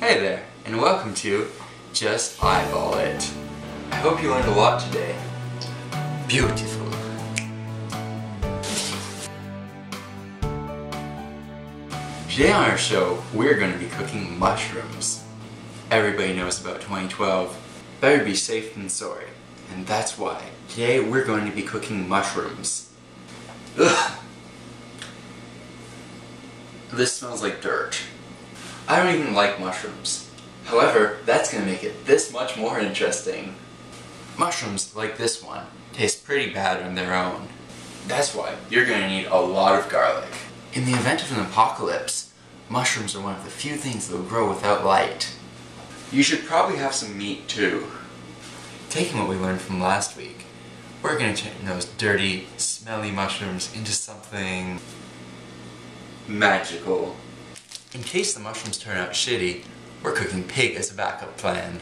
Hey there, and welcome to Just Eyeball It. I hope you learned a lot today. Beautiful. Today on our show, we're going to be cooking mushrooms. Everybody knows about 2012. Better be safe than sorry. And that's why today we're going to be cooking mushrooms. Ugh. This smells like dirt. I don't even like mushrooms. However, that's going to make it this much more interesting. Mushrooms, like this one, taste pretty bad on their own. That's why you're going to need a lot of garlic. In the event of an apocalypse, mushrooms are one of the few things that will grow without light. You should probably have some meat too. Taking what we learned from last week, we're going to turn those dirty, smelly mushrooms into something magical. In case the mushrooms turn out shitty, we're cooking pig as a backup plan.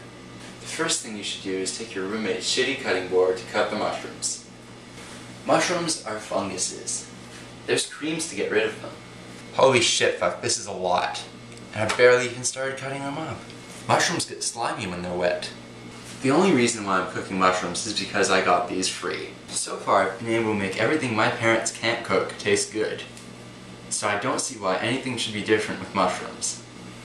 The first thing you should do is take your roommate's shitty cutting board to cut the mushrooms. Mushrooms are funguses. There's creams to get rid of them. Holy shit, fuck, this is a lot. And I barely even started cutting them up. Mushrooms get slimy when they're wet. The only reason why I'm cooking mushrooms is because I got these free. So far, I've been able to make everything my parents can't cook taste good. So I don't see why anything should be different with mushrooms.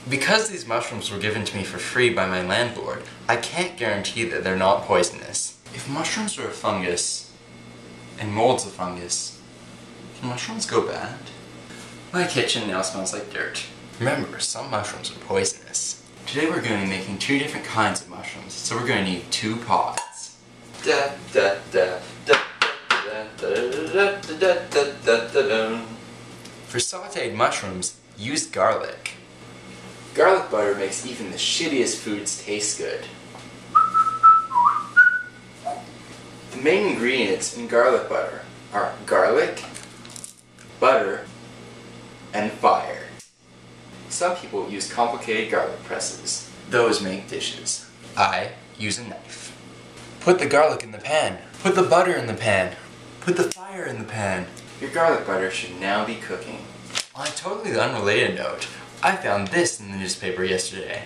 Because these mushrooms were given to me for free by my landlord, I can't guarantee that they're not poisonous. If mushrooms are a fungus, and mold's a fungus, can mushrooms go bad? My kitchen now smells like dirt. Remember, some mushrooms are poisonous. Today we're going to be making two different kinds of mushrooms, so we're going to need 2 pots. For sauteed mushrooms, use garlic. Garlic butter makes even the shittiest foods taste good. The main ingredients in garlic butter are garlic, butter, and fire. Some people use complicated garlic presses. Those make dishes. I use a knife. Put the garlic in the pan. Put the butter in the pan. Put the fire in the pan. Your garlic butter should now be cooking. On a totally unrelated note, I found this in the newspaper yesterday.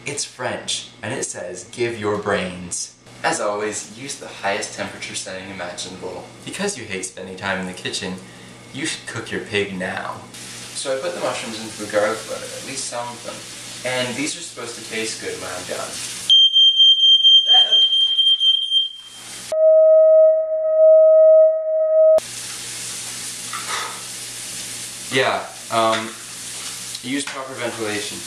It's French, and it says, "Give your brains." As always, use the highest temperature setting imaginable. Because you hate spending time in the kitchen, you should cook your pig now. So I put the mushrooms into the garlic butter, at least some of them. And these are supposed to taste good when I'm done. Yeah, use proper ventilation.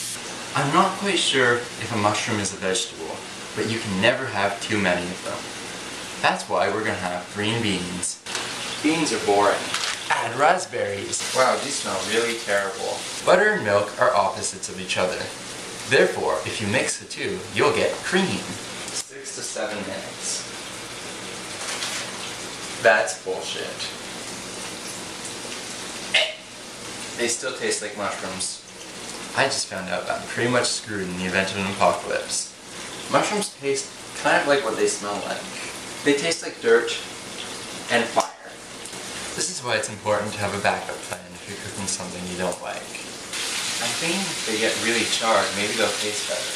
I'm not quite sure if a mushroom is a vegetable, but you can never have too many of them. That's why we're gonna have green beans. Beans are boring. Add raspberries. Wow, these smell really terrible. Butter and milk are opposites of each other. Therefore, if you mix the two, you'll get cream. 6 to 7 minutes. That's bullshit. They still taste like mushrooms. I just found out I'm pretty much screwed in the event of an apocalypse. Mushrooms taste kind of like what they smell like. They taste like dirt and fire. This is why it's important to have a backup plan if you're cooking something you don't like. I think if they get really charred, maybe they'll taste better.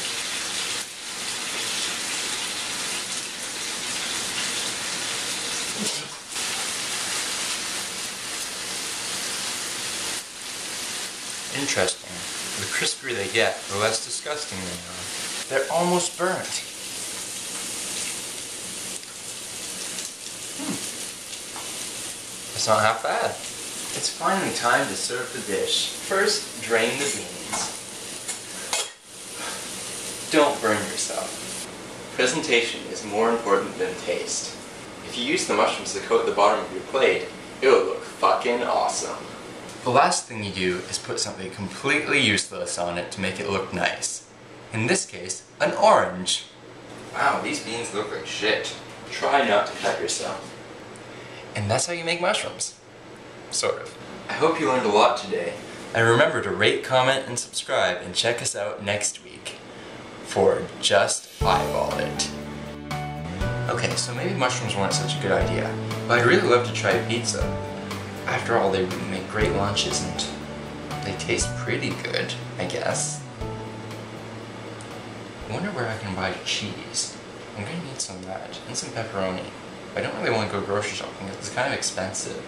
Interesting. The crispier they get, the less disgusting they are. They're almost burnt. It's not half bad. It's finally time to serve the dish. First, drain the beans. Don't burn yourself. Presentation is more important than taste. If you use the mushrooms to coat the bottom of your plate, it will look fucking awesome. The last thing you do is put something completely useless on it to make it look nice. In this case, an orange. Wow, these beans look like shit. Try not to cut yourself. And that's how you make mushrooms. Sort of. I hope you learned a lot today. And remember to rate, comment, and subscribe, and check us out next week for Just Eyeball It. Okay, so maybe mushrooms weren't such a good idea, but I'd really love to try pizza. After all, they make great lunches and they taste pretty good, I guess. I wonder where I can buy cheese. I'm gonna need some of that, and some pepperoni. I don't really want to go grocery shopping because it's kind of expensive.